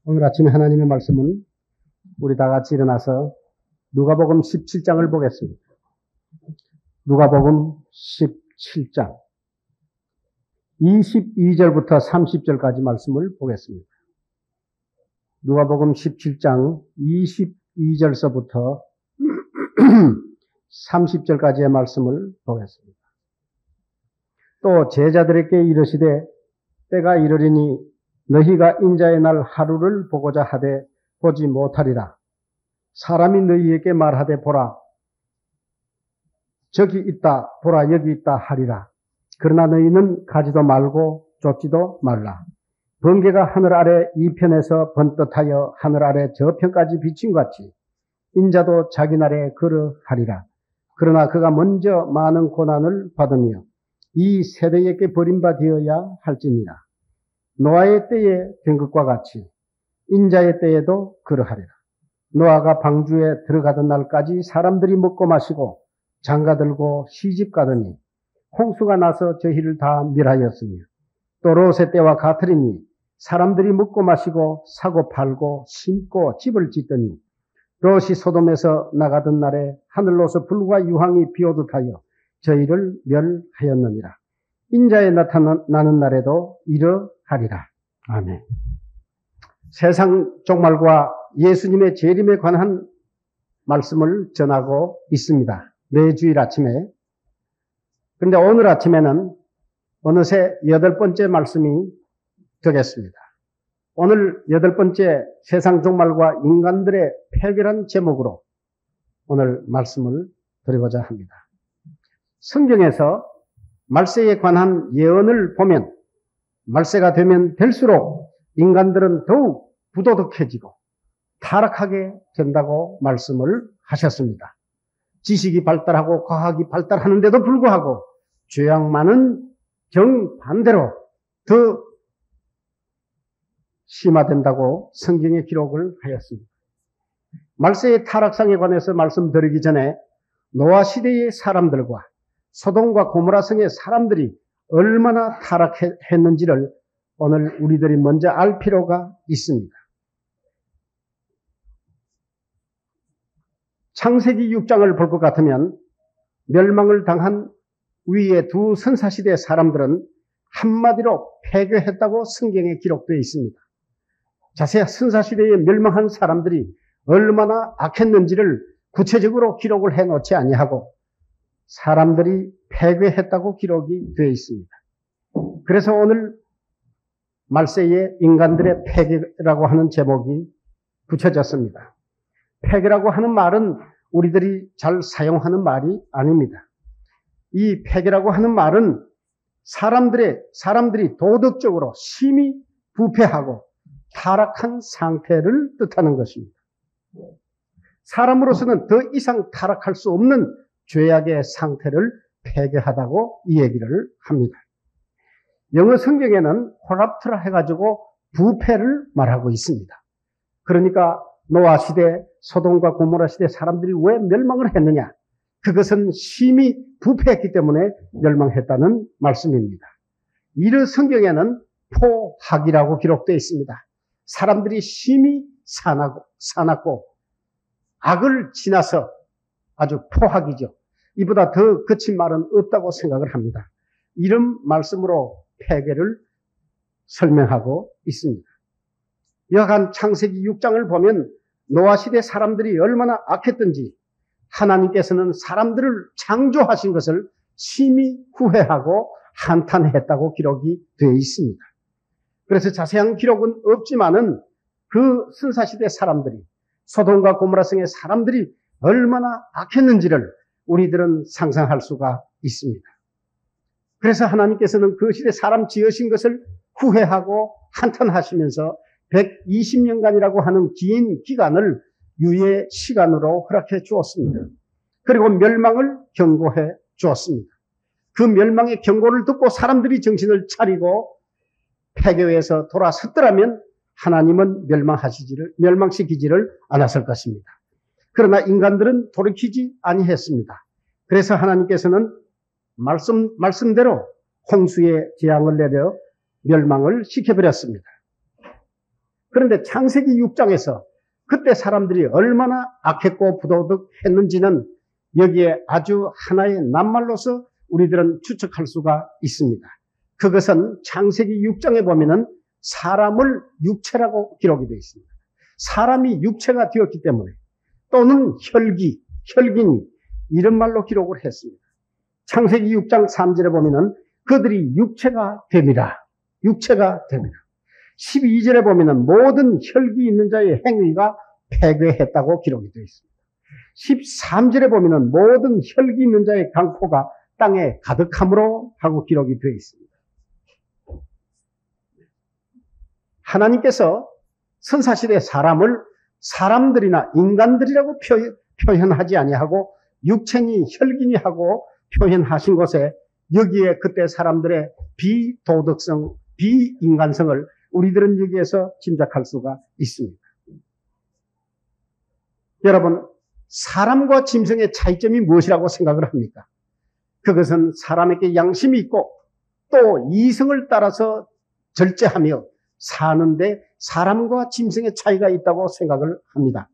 오늘 아침에 하나님의 말씀은 우리 다 같이 일어나서 누가복음 17장을 보겠습니다. 누가복음 17장 22절부터 30절까지 말씀을 보겠습니다. 누가복음 17장 22절서부터 30절까지의 말씀을 보겠습니다. 또 제자들에게 이르시되 때가 이르리니 너희가 인자의 날 하루를 보고자 하되 보지 못하리라. 사람이 너희에게 말하되 보라 저기 있다 보라 여기 있다 하리라. 그러나 너희는 가지도 말고 쫓지도 말라. 번개가 하늘 아래 이편에서 번뜩하여 하늘 아래 저편까지 비친 것 같이 인자도 자기 날에 그러하리라. 그러나 그가 먼저 많은 고난을 받으며 이 세대에게 버림받아야 할지니라. 노아의 때에 된 것과 같이 인자의 때에도 그러하리라. 노아가 방주에 들어가던 날까지 사람들이 먹고 마시고 장가들고 시집가더니 홍수가 나서 저희를 다 멸하였으며 또 롯의 때와 같으리니 사람들이 먹고 마시고 사고 팔고 심고 집을 짓더니 롯이 소돔에서 나가던 날에 하늘로서 불과 유황이 비오듯 하여 저희를 멸하였느니라. 인자에 나타나는 날에도 이러하리라. 아멘. 세상 종말과 예수님의 재림에 관한 말씀을 전하고 있습니다. 매주일 아침에. 그런데 오늘 아침에는 어느새 8번째 말씀이 되겠습니다. 오늘 8번째 세상 종말과 인간들의 폐결한 제목으로 오늘 말씀을 드리고자 합니다. 성경에서 말세에 관한 예언을 보면 말세가 되면 될수록 인간들은 더욱 부도덕해지고 타락하게 된다고 말씀을 하셨습니다. 지식이 발달하고 과학이 발달하는데도 불구하고 죄악만은 정반대로 더 심화된다고 성경에 기록을 하였습니다. 말세의 타락상에 관해서 말씀드리기 전에 노아 시대의 사람들과 소돔과 고모라 성의 사람들이 얼마나 타락했는지를 오늘 우리들이 먼저 알 필요가 있습니다. 창세기 6장을 볼 것 같으면 멸망을 당한 위의 두 선사시대의 사람들은 한마디로 폐교했다고 성경에 기록되어 있습니다. 자세히 선사시대에 멸망한 사람들이 얼마나 악했는지를 구체적으로 기록을 해놓지 아니하고 사람들이 폐교했다고 기록이 되어 있습니다. 그래서 오늘 말세의 인간들의 폐교라고 하는 제목이 붙여졌습니다. 폐교라고 하는 말은 우리들이 잘 사용하는 말이 아닙니다. 이 폐교라고 하는 말은 사람들이 도덕적으로 심히 부패하고 타락한 상태를 뜻하는 것입니다. 사람으로서는 더 이상 타락할 수 없는 죄악의 상태를 폐교하다고 이 얘기를 합니다. 영어 성경에는 콜랍트라 해가지고 부패를 말하고 있습니다. 그러니까 노아 시대, 소돔과 고모라 시대 사람들이 왜 멸망을 했느냐? 그것은 심히 부패했기 때문에 멸망했다는 말씀입니다. 이런 성경에는 포학이라고 기록되어 있습니다. 사람들이 심히 사납고 악을 지나서 아주 포학이죠. 이보다 더 거친 말은 없다고 생각을 합니다. 이런 말씀으로 폐교를 설명하고 있습니다. 여하간 창세기 6장을 보면 노아 시대 사람들이 얼마나 악했던지 하나님께서는 사람들을 창조하신 것을 심히 후회하고 한탄했다고 기록이 되어 있습니다. 그래서 자세한 기록은 없지만은 그 선사시대 사람들이 소돔과 고모라 성의 사람들이 얼마나 악했는지를 우리들은 상상할 수가 있습니다. 그래서 하나님께서는 그 시대 사람 지으신 것을 후회하고 한탄하시면서 120년간이라고 하는 긴 기간을 유예 시간으로 허락해 주었습니다. 그리고 멸망을 경고해 주었습니다. 그 멸망의 경고를 듣고 사람들이 정신을 차리고 폐교에서 돌아섰더라면 하나님은 멸망시키지를 않았을 것입니다. 그러나 인간들은 돌이키지 아니했습니다. 그래서 하나님께서는 말씀대로 홍수의 재앙을 내려 멸망을 시켜버렸습니다. 그런데 창세기 6장에서 그때 사람들이 얼마나 악했고 부도덕했는지는 여기에 아주 하나의 낱말로서 우리들은 추측할 수가 있습니다. 그것은 창세기 6장에 보면은 사람을 육체라고 기록이 되어 있습니다. 사람이 육체가 되었기 때문에 또는 혈기니 이런 말로 기록을 했습니다. 창세기 6장 3절에 보면은 그들이 육체가 됨이라. 12절에 보면은 모든 혈기 있는 자의 행위가 폐괴했다고 기록이 되어 있습니다. 13절에 보면은 모든 혈기 있는 자의 강포가 땅에 가득함으로 하고 기록이 되어 있습니다. 하나님께서 선사시대 사람을 사람들이나 인간들이라고 표현하지 아니하고 육체니 혈기니 하고 표현하신 곳에 여기에 그때 사람들의 비도덕성, 비인간성을 우리들은 여기에서 짐작할 수가 있습니다. 여러분, 사람과 짐승의 차이점이 무엇이라고 생각을 합니까? 그것은 사람에게 양심이 있고 또 이성을 따라서 절제하며 사는데 사람과 짐승의 차이가 있다고 생각을 합니다.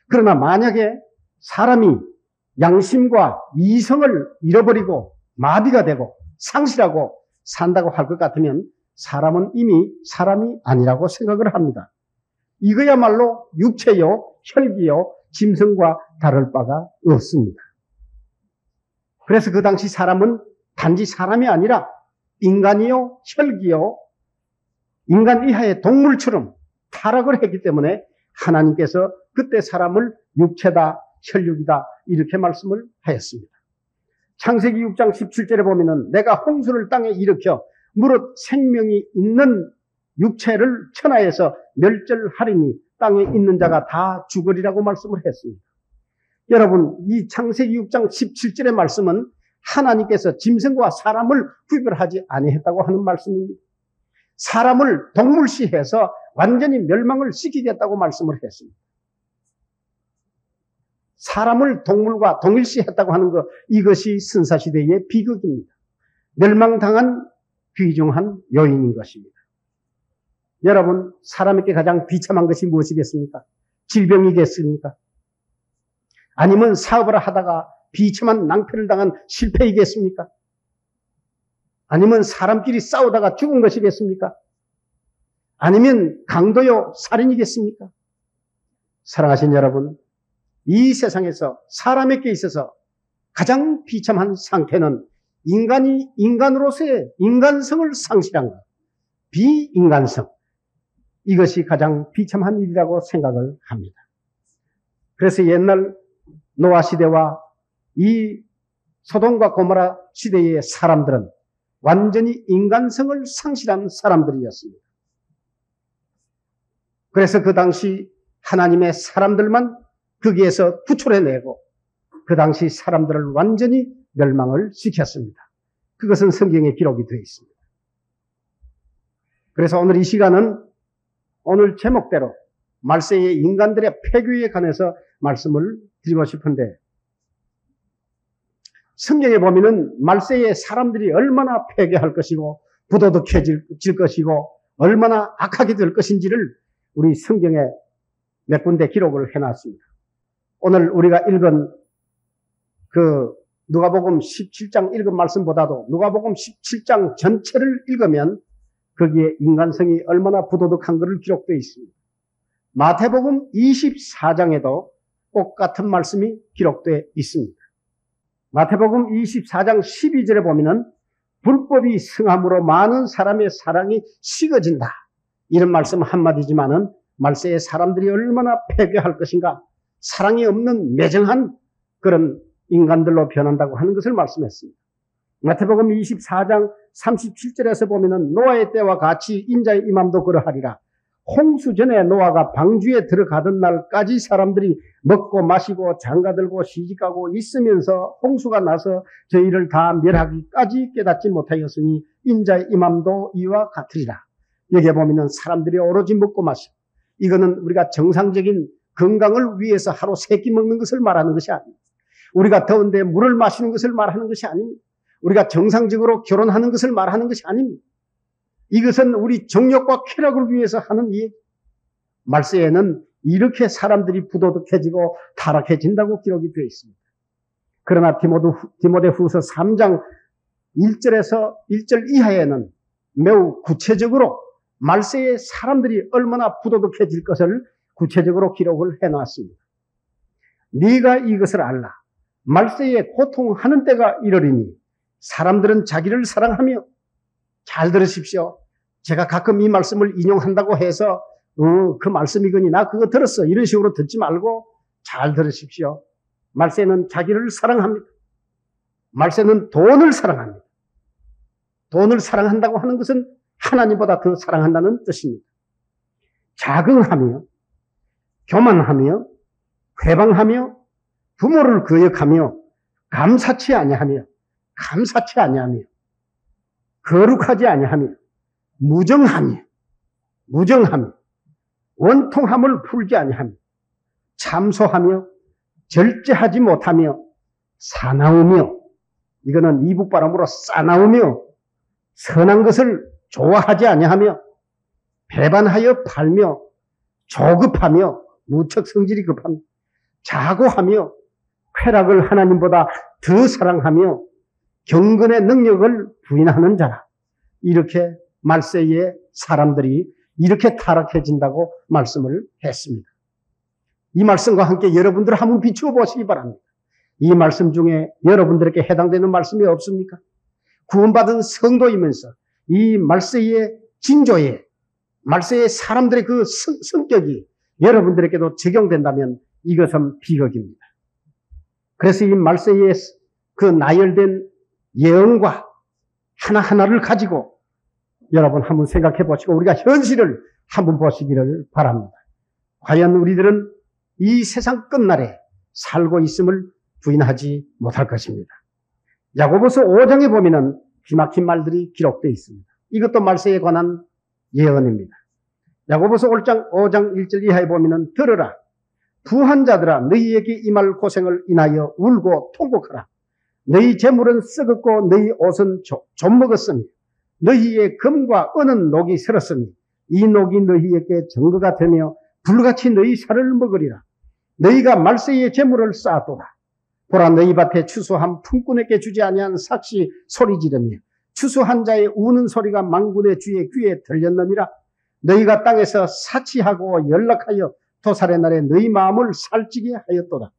그러나 만약에 사람이 양심과 이성을 잃어버리고 마비가 되고 상실하고 산다고 할 것 같으면 사람은 이미 사람이 아니라고 생각을 합니다. 이거야말로 육체요, 혈기요, 짐승과 다를 바가 없습니다. 그래서 그 당시 사람은 단지 사람이 아니라 인간이요, 혈기요, 인간 이하의 동물처럼 타락을 했기 때문에 하나님께서 그때 사람을 육체다, 혈육이다 이렇게 말씀을 하였습니다. 창세기 6장 17절에 보면은 내가 홍수를 땅에 일으켜 무릇 생명이 있는 육체를 천하에서 멸절하리니 땅에 있는 자가 다 죽으리라고 말씀을 했습니다. 여러분, 이 창세기 6장 17절의 말씀은 하나님께서 짐승과 사람을 구별하지 아니했다고 하는 말씀입니다. 사람을 동물시해서 완전히 멸망을 시키겠다고 말씀을 했습니다. 사람을 동물과 동일시했다고 하는 것, 이것이 선사시대의 비극입니다. 멸망당한 귀중한 요인인 것입니다. 여러분, 사람에게 가장 비참한 것이 무엇이겠습니까? 질병이겠습니까? 아니면 사업을 하다가 비참한 낭패를 당한 실패이겠습니까? 아니면 사람끼리 싸우다가 죽은 것이겠습니까? 아니면 강도요, 살인이겠습니까? 사랑하신 여러분, 이 세상에서 사람에게 있어서 가장 비참한 상태는 인간이 인간으로서의 인간성을 상실한 것, 비인간성, 이것이 가장 비참한 일이라고 생각을 합니다. 그래서 옛날 노아 시대와 이 소돔과 고모라 시대의 사람들은 완전히 인간성을 상실한 사람들이었습니다. 그래서 그 당시 하나님의 사람들만 거기에서 구출해내고 그 당시 사람들을 완전히 멸망을 시켰습니다. 그것은 성경에 기록이 되어 있습니다. 그래서 오늘 이 시간은 오늘 제목대로 말세의 인간들의 폐교에 관해서 말씀을 드리고 싶은데, 성경에 보면은 말세의 사람들이 얼마나 폐교할 것이고 부도덕해질 것이고 얼마나 악하게 될 것인지를 우리 성경에 몇 군데 기록을 해놨습니다. 오늘 우리가 읽은 그 누가복음 17장 읽은 말씀보다도 누가복음 17장 전체를 읽으면 거기에 인간성이 얼마나 부도덕한 것을 기록되어 있습니다. 마태복음 24장에도 똑같은 말씀이 기록되어 있습니다. 마태복음 24장 12절에 보면은 불법이 승함으로 많은 사람의 사랑이 식어진다. 이런 말씀 한마디지만은 말세의 사람들이 얼마나 폐교할 것인가, 사랑이 없는 매정한 그런 인간들로 변한다고 하는 것을 말씀했습니다. 마태복음 24장 37절에서 보면은 노아의 때와 같이 인자의 임함도 그러하리라. 홍수 전에 노아가 방주에 들어가던 날까지 사람들이 먹고 마시고 장가들고 시집가고 있으면서 홍수가 나서 저희를 다 멸하기까지 깨닫지 못하였으니 인자의 임함도 이와 같으리라. 여기에 보면은 사람들이 오로지 먹고 마시고, 이거는 우리가 정상적인 건강을 위해서 하루 3끼 먹는 것을 말하는 것이 아닙니다. 우리가 더운데 물을 마시는 것을 말하는 것이 아닙니다. 우리가 정상적으로 결혼하는 것을 말하는 것이 아닙니다. 이것은 우리 정욕과 쾌락을 위해서 하는 일. 말세에는 이렇게 사람들이 부도덕해지고 타락해진다고 기록이 되어 있습니다. 그러나 디모데후서 3장 1절에서 1절 이하에는 매우 구체적으로 말세에 사람들이 얼마나 부도덕해질 것을 구체적으로 기록을 해놨습니다. 네가 이것을 알라. 말세에 고통하는 때가 이르리니 사람들은 자기를 사랑하며, 잘 들으십시오. 제가 가끔 이 말씀을 인용한다고 해서 그 말씀이거니 나 그거 들었어 이런 식으로 듣지 말고 잘 들으십시오. 말세는 자기를 사랑합니다. 말세는 돈을 사랑합니다. 돈을 사랑한다고 하는 것은 하나님보다 더 사랑한다는 뜻입니다. 자긍하며, 교만하며, 회방하며, 부모를 거역하며, 감사치 아니하며, 거룩하지 아니하며, 무정하며, 원통함을 풀지 아니하며, 참소하며, 절제하지 못하며, 사나우며, 이거는 이북 발음으로 싸나우며, 선한 것을 좋아하지 아니하며, 배반하여 팔며, 조급하며, 무척 성질이 급하며, 자고하며, 쾌락을 하나님보다 더 사랑하며, 경건의 능력을 부인하는 자라. 이렇게 말세에 사람들이 이렇게 타락해진다고 말씀을 했습니다. 이 말씀과 함께 여러분들 한번 비추어 보시기 바랍니다. 이 말씀 중에 여러분들에게 해당되는 말씀이 없습니까? 구원받은 성도이면서 이 말세의 징조에, 말세의 사람들의 그 성격이 여러분들에게도 적용된다면 이것은 비극입니다. 그래서 이 말세의 그 나열된 예언과 하나하나를 가지고 여러분 한번 생각해 보시고 우리가 현실을 한번 보시기를 바랍니다. 과연 우리들은 이 세상 끝날에 살고 있음을 부인하지 못할 것입니다. 야고보서 5장에 보면은 기막힌 말들이 기록되어 있습니다. 이것도 말세에 관한 예언입니다. 야고보서 5장 1절 이하에 보면은 들으라. 부한 자들아 너희에게 임할 고생을 인하여 울고 통곡하라. 너희 재물은 썩었고 너희 옷은 좀 먹었으니 너희의 금과 은은 녹이 슬었으니 이 녹이 너희에게 증거가 되며 불같이 너희 살을 먹으리라. 너희가 말세의 재물을 쌓았도다. 보라 너희 밭에 추수한 품꾼에게 주지 아니한 삭시 소리 지르며 추수한 자의 우는 소리가 만군의 주의 귀에 들렸느니라. 너희가 땅에서 사치하고 연락하여 도살의 날에 너희 마음을 살찌게 하였도다.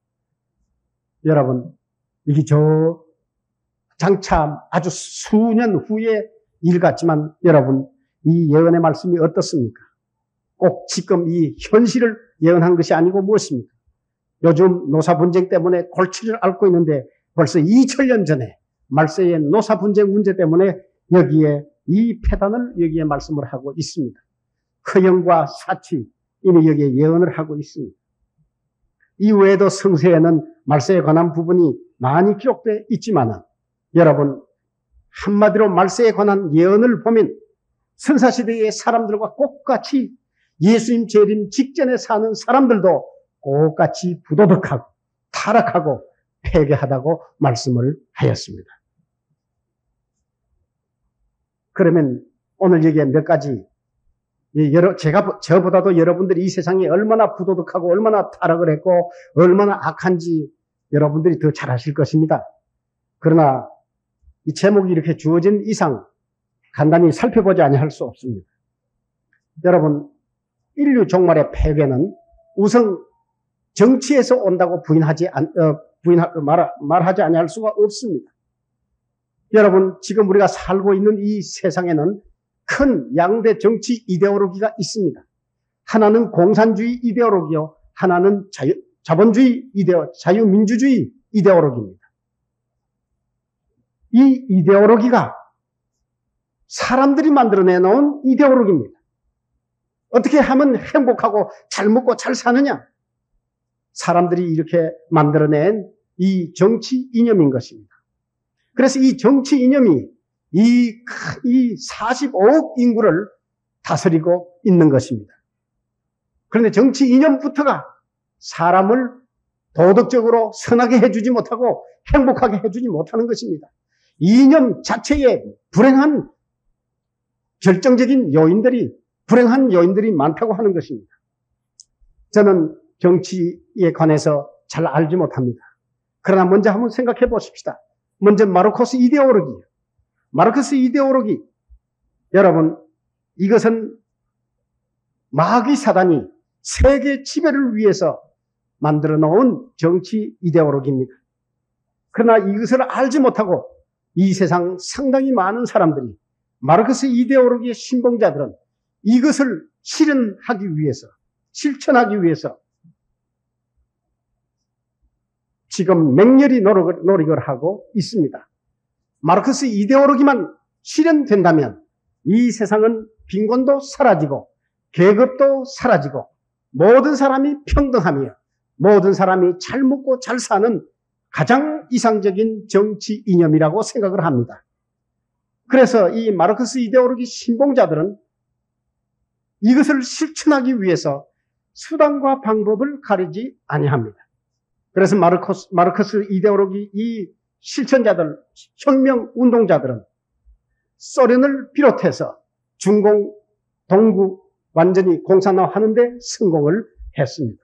여러분 이게 장차 아주 수년 후의 일 같지만 여러분 이 예언의 말씀이 어떻습니까? 꼭 지금 이 현실을 예언한 것이 아니고 무엇입니까? 요즘 노사 분쟁 때문에 골치를 앓고 있는데 벌써 2000년 전에 말세의 노사 분쟁 문제 때문에 여기에 이 패단을 여기에 말씀을 하고 있습니다. 허영과 사치 이미 여기에 예언을 하고 있습니다. 이외에도 성서에는 말세에 관한 부분이 많이 기록되어 있지만 여러분 한마디로 말세에 관한 예언을 보면 선사시대의 사람들과 똑같이 예수님 재림 직전에 사는 사람들도 똑같이 부도덕하고 타락하고 폐괴하다고 말씀을 하였습니다. 그러면 오늘 여기에 몇 가지 저보다도 여러분들이 이 세상에 얼마나 부도덕하고 얼마나 타락을 했고 얼마나 악한지 여러분들이 더 잘 아실 것입니다. 그러나 이 제목이 이렇게 주어진 이상 간단히 살펴보지 아니할 수 없습니다. 여러분 인류 종말의 폐괴는 우선 정치에서 온다고 말하지 아니할 수가 없습니다. 여러분 지금 우리가 살고 있는 이 세상에는 큰 양대 정치 이데올로기가 있습니다. 하나는 공산주의 이데올로기요, 하나는 자유민주주의 이데올로기입니다. 이 이데올로기가 사람들이 만들어내놓은 이데올로기입니다. 어떻게 하면 행복하고 잘 먹고 잘 사느냐? 사람들이 이렇게 만들어낸 이 정치 이념인 것입니다. 그래서 이 정치 이념이 이 45억 인구를 다스리고 있는 것입니다. 그런데 정치 이념부터가 사람을 도덕적으로 선하게 해주지 못하고 행복하게 해주지 못하는 것입니다. 이념 자체에 불행한 결정적인 요인들이 많다고 하는 것입니다. 저는 정치에 관해서 잘 알지 못합니다. 그러나 먼저 한번 생각해 보십시다. 먼저 마르코스 이데올로기. 마르크스 이데올로기. 여러분, 이것은 마귀 사단이 세계 지배를 위해서 만들어 놓은 정치 이데올로기입니다. 그러나 이것을 알지 못하고 이 세상 상당히 많은 사람들이 마르크스 이데올로기의 신봉자들은 이것을 실현하기 위해서, 실천하기 위해서 지금 맹렬히 노력을 하고 있습니다. 마르크스 이데올로기만 실현된다면 이 세상은 빈곤도 사라지고 계급도 사라지고 모든 사람이 평등하며 모든 사람이 잘 먹고 잘 사는 가장 이상적인 정치 이념이라고 생각을 합니다. 그래서 이 마르크스 이데올로기 신봉자들은 이것을 실천하기 위해서 수단과 방법을 가리지 아니합니다. 그래서 마르크스 이데올로기 이 실천자들, 혁명 운동자들은 소련을 비롯해서 중공, 동구 완전히 공산화하는데 성공을 했습니다.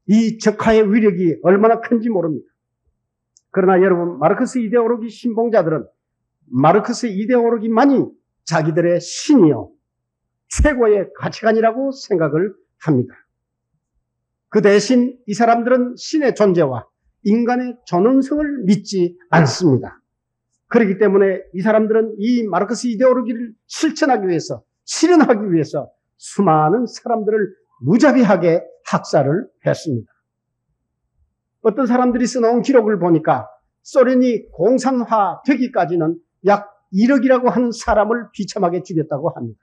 이 적화의 위력이 얼마나 큰지 모릅니다. 그러나 여러분, 마르크스 이데올로기 신봉자들은 마르크스 이데올로기만이 자기들의 신이요, 최고의 가치관이라고 생각을 합니다. 그 대신 이 사람들은 신의 존재와 인간의 존엄성을 믿지 않습니다. 그렇기 때문에 이 사람들은 이 마르크스 이데올로기를 실천하기 위해서, 실현하기 위해서 수많은 사람들을 무자비하게 학살을 했습니다. 어떤 사람들이 써놓은 기록을 보니까 소련이 공산화 되기까지는 약 1억이라고 하는 사람을 비참하게 죽였다고 합니다.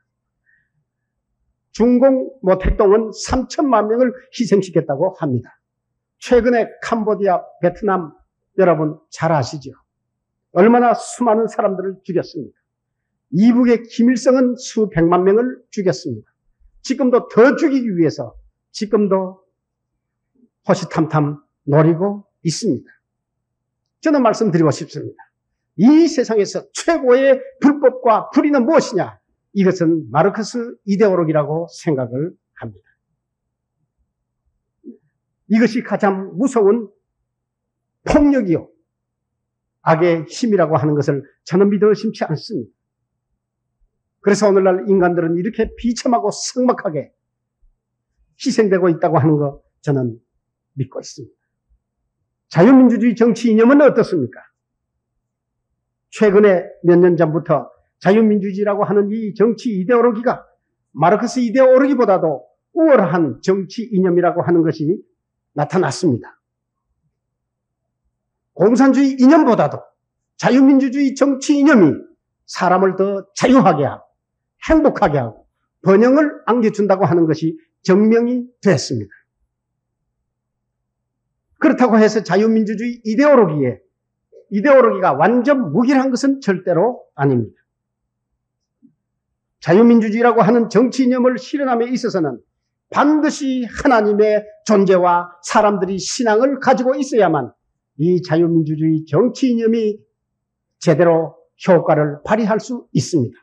중공 모택동은 3천만 명을 희생시켰다고 합니다. 최근에 캄보디아, 베트남 여러분 잘 아시죠? 얼마나 수많은 사람들을 죽였습니까? 이북의 김일성은 수백만 명을 죽였습니다. 지금도 더 죽이기 위해서 지금도 호시탐탐 노리고 있습니다. 저는 말씀드리고 싶습니다. 이 세상에서 최고의 불법과 불의는 무엇이냐? 이것은 마르크스 이데올로기라고 생각을 합니다. 이것이 가장 무서운 폭력이요, 악의 힘이라고 하는 것을 저는 믿어 의심치 않습니다. 그래서 오늘날 인간들은 이렇게 비참하고 삭막하게 희생되고 있다고 하는 거 저는 믿고 있습니다. 자유민주주의 정치 이념은 어떻습니까? 최근에 몇 년 전부터 자유민주주의라고 하는 이 정치 이데올로기가 마르크스 이데올로기보다도 우월한 정치 이념이라고 하는 것이 나타났습니다. 공산주의 이념보다도 자유민주주의 정치 이념이 사람을 더 자유하게 하고 행복하게 하고 번영을 안겨준다고 하는 것이 증명이 됐습니다. 그렇다고 해서 자유민주주의 이데올로기가 완전 무기한 것은 절대로 아닙니다. 자유민주주의라고 하는 정치 이념을 실현함에 있어서는 반드시 하나님의 존재와 사람들이 신앙을 가지고 있어야만 이 자유민주주의 정치 이념이 제대로 효과를 발휘할 수 있습니다.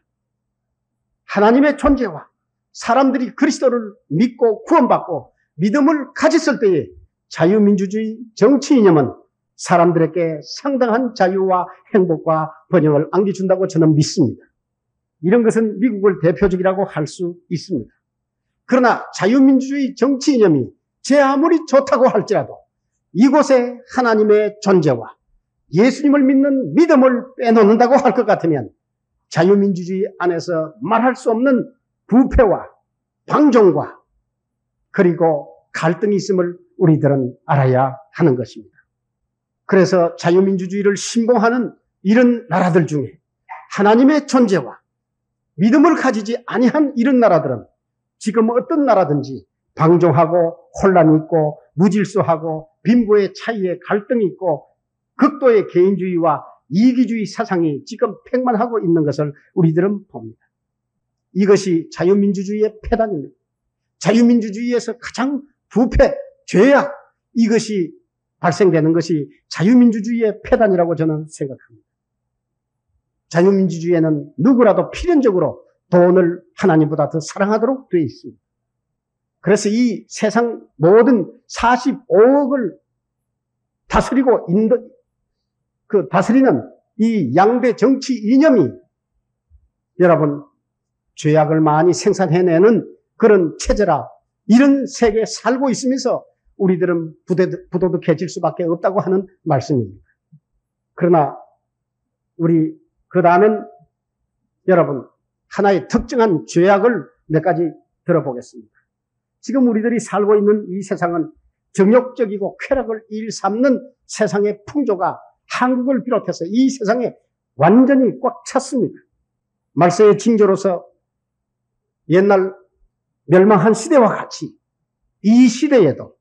하나님의 존재와 사람들이 그리스도를 믿고 구원받고 믿음을 가졌을 때에 자유민주주의 정치 이념은 사람들에게 상당한 자유와 행복과 번영을 안겨준다고 저는 믿습니다. 이런 것은 미국을 대표적이라고 할 수 있습니다. 그러나 자유민주주의 정치 이념이 제 아무리 좋다고 할지라도 이곳에 하나님의 존재와 예수님을 믿는 믿음을 빼놓는다고 할 것 같으면 자유민주주의 안에서 말할 수 없는 부패와 방종과 그리고 갈등이 있음을 우리들은 알아야 하는 것입니다. 그래서 자유민주주의를 신봉하는 이런 나라들 중에 하나님의 존재와 믿음을 가지지 아니한 이런 나라들은 지금 어떤 나라든지 방종하고 혼란이 있고 무질서하고 빈부의 차이에 갈등이 있고 극도의 개인주의와 이기주의 사상이 지금 팽만하고 있는 것을 우리들은 봅니다. 이것이 자유민주주의의 폐단입니다. 자유민주주의에서 가장 부패, 죄악 이것이 발생되는 것이 자유민주주의의 폐단이라고 저는 생각합니다. 자유민주주의에는 누구라도 필연적으로 돈을 하나님보다 더 사랑하도록 되어 있습니다. 그래서 이 세상 모든 45억을 다스리고 다스리는 이 양대 정치 이념이 여러분 죄악을 많이 생산해내는 그런 체제라 이런 세계에 살고 있으면서 우리들은 부도덕해질 수밖에 없다고 하는 말씀입니다. 그러나 그 다음엔 여러분 하나의 특정한 죄악을 몇 가지 들어보겠습니다. 지금 우리들이 살고 있는 이 세상은 정욕적이고 쾌락을 일삼는 세상의 풍조가 한국을 비롯해서 이 세상에 완전히 꽉 찼습니다. 말세의 징조로서 옛날 멸망한 시대와 같이 이 시대에도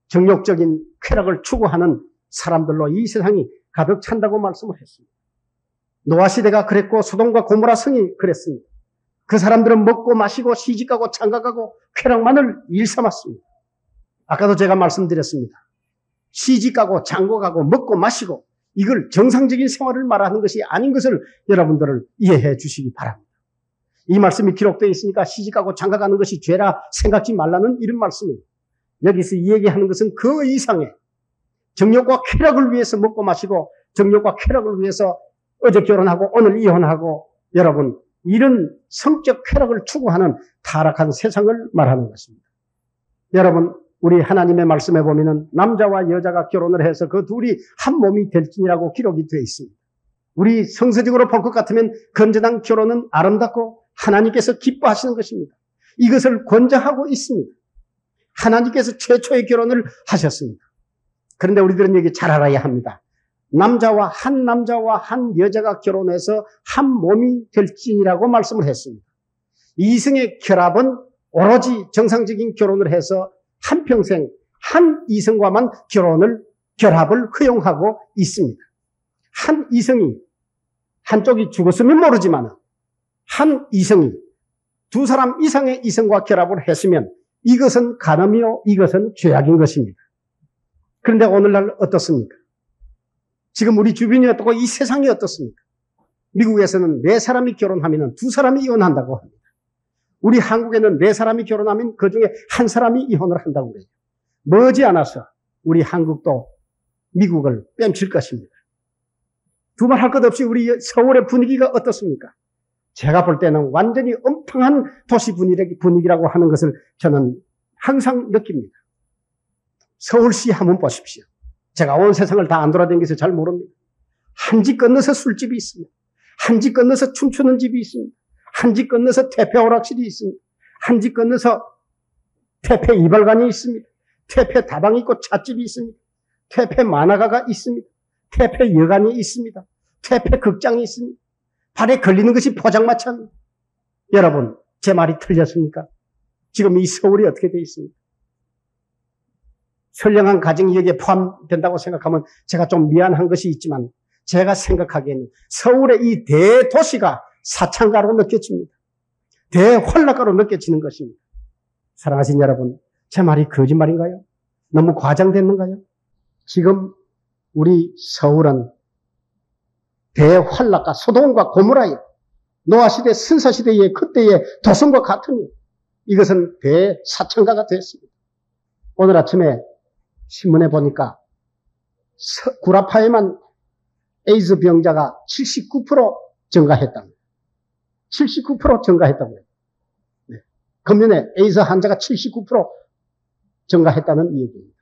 정욕적인 쾌락을 추구하는 사람들로 이 세상이 가득 찬다고 말씀을 했습니다. 노아 시대가 그랬고 소돔과 고모라 성이 그랬습니다. 그 사람들은 먹고 마시고 시집가고 장가가고 쾌락만을 일삼았습니다. 아까도 제가 말씀드렸습니다. 시집가고 장가가고 먹고 마시고 이걸 정상적인 생활을 말하는 것이 아닌 것을 여러분들을 이해해 주시기 바랍니다. 이 말씀이 기록되어 있으니까 시집가고 장가가는 것이 죄라 생각지 말라는 이런 말씀입니다. 여기서 이 얘기하는 것은 그 이상의 정욕과 쾌락을 위해서 먹고 마시고 정욕과 쾌락을 위해서 어제 결혼하고 오늘 이혼하고 여러분 이런 성적 쾌락을 추구하는 타락한 세상을 말하는 것입니다. 여러분 우리 하나님의 말씀에 보면은 남자와 여자가 결혼을 해서 그 둘이 한 몸이 될지니라고 기록이 되어 있습니다. 우리 성서적으로 볼 것 같으면 건전한 결혼은 아름답고 하나님께서 기뻐하시는 것입니다. 이것을 권장하고 있습니다. 하나님께서 최초의 결혼을 하셨습니다. 그런데 우리들은 여기 잘 알아야 합니다. 남자와 한 여자가 결혼해서 한 몸이 될지니라고 말씀을 했습니다. 이성의 결합은 오로지 정상적인 결혼을 해서 한평생 한 이성과만 결합을 허용하고 있습니다. 한 이성이 한쪽이 죽었으면 모르지만 한 이성이 두 사람 이상의 이성과 결합을 했으면 이것은 간음이요 이것은 죄악인 것입니다. 그런데 오늘날 어떻습니까? 지금 우리 주변이 어떻고 이 세상이 어떻습니까? 미국에서는 4사람이 결혼하면 2사람이 이혼한다고 합니다. 우리 한국에는 4사람이 결혼하면 그중에 1사람이 이혼을 한다고 그래요. 머지않아서 우리 한국도 미국을 뺨칠 것입니다. 두말 할 것 없이 우리 서울의 분위기가 어떻습니까? 제가 볼 때는 완전히 엉뚱한 도시 분위기라고 하는 것을 저는 항상 느낍니다. 서울시 한번 보십시오. 제가 온 세상을 다 안 돌아다니면서 잘 모릅니다. 한 집 건너서 술집이 있습니다. 한 집 건너서 춤추는 집이 있습니다. 한 집 건너서 퇴폐 오락실이 있습니다. 한 집 건너서 퇴폐 이발관이 있습니다. 퇴폐 다방이 있고 찻집이 있습니다. 퇴폐 만화가가 있습니다. 퇴폐 여관이 있습니다. 퇴폐 극장이 있습니다. 발에 걸리는 것이 포장마차입니다. 여러분, 제 말이 틀렸습니까? 지금 이 서울이 어떻게 되어 있습니까? 선량한 가정이 여기에 포함된다고 생각하면 제가 좀 미안한 것이 있지만 제가 생각하기에는 서울의 이 대도시가 사창가로 느껴집니다. 대환락가로 느껴지는 것입니다. 사랑하신 여러분, 제 말이 거짓말인가요? 너무 과장됐는가요? 지금 우리 서울은 대환락가 소돔과 고모라의 노아시대 선사시대의 그때의 도성과 같으며 이것은 대사창가가 됐습니다. 오늘 아침에 신문에 보니까 구라파에만 에이즈 병자가 79% 증가했답니다. 79% 증가했다고 해요. 네. 금년에 에이즈 환자가 79% 증가했다는 이 얘기입니다.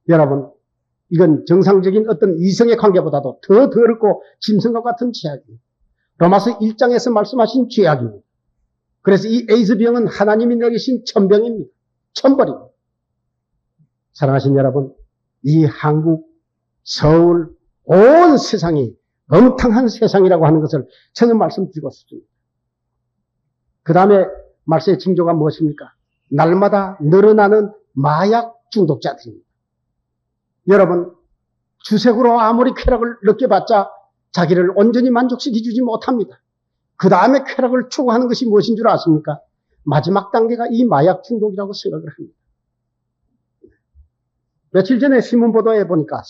여러분, 이건 정상적인 어떤 이성의 관계보다도 더 더럽고 짐승과 같은 죄악입니다. 로마서 1장에서 말씀하신 죄악입니다. 그래서 이 에이즈 병은 하나님이 내리신 천병입니다. 천벌입니다. 사랑하신 여러분, 이 한국, 서울, 온 세상이 엉뚱한 세상이라고 하는 것을 저는 말씀드리고 싶습니다. 그 다음에 말세의 징조가 무엇입니까? 날마다 늘어나는 마약 중독자들입니다. 여러분, 주색으로 아무리 쾌락을 느껴봤자 자기를 온전히 만족시켜주지 못합니다. 그 다음에 쾌락을 추구하는 것이 무엇인 줄 아십니까? 마지막 단계가 이 마약 중독이라고 생각을 합니다. 며칠 전에 신문 보도에 보니까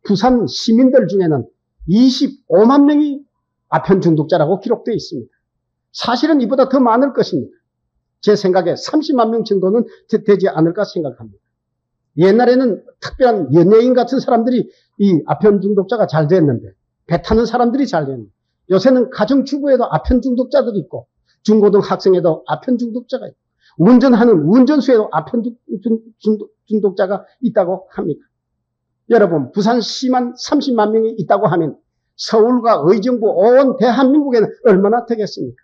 부산 시민들 중에는 25만 명이 아편 중독자라고 기록되어 있습니다. 사실은 이보다 더 많을 것입니다. 제 생각에 30만 명 정도는 되지 않을까 생각합니다. 옛날에는 특별한 연예인 같은 사람들이 이 아편 중독자가 잘 됐는데, 배 타는 사람들이 잘 됐는데, 요새는 가정주부에도 아편 중독자들이 있고, 중고등학생에도 아편 중독자가 있고, 운전하는 운전수에도 아편 중독자가 있다고 합니다. 여러분, 부산시만 30만 명이 있다고 하면 서울과 의정부 온 대한민국에는 얼마나 되겠습니까?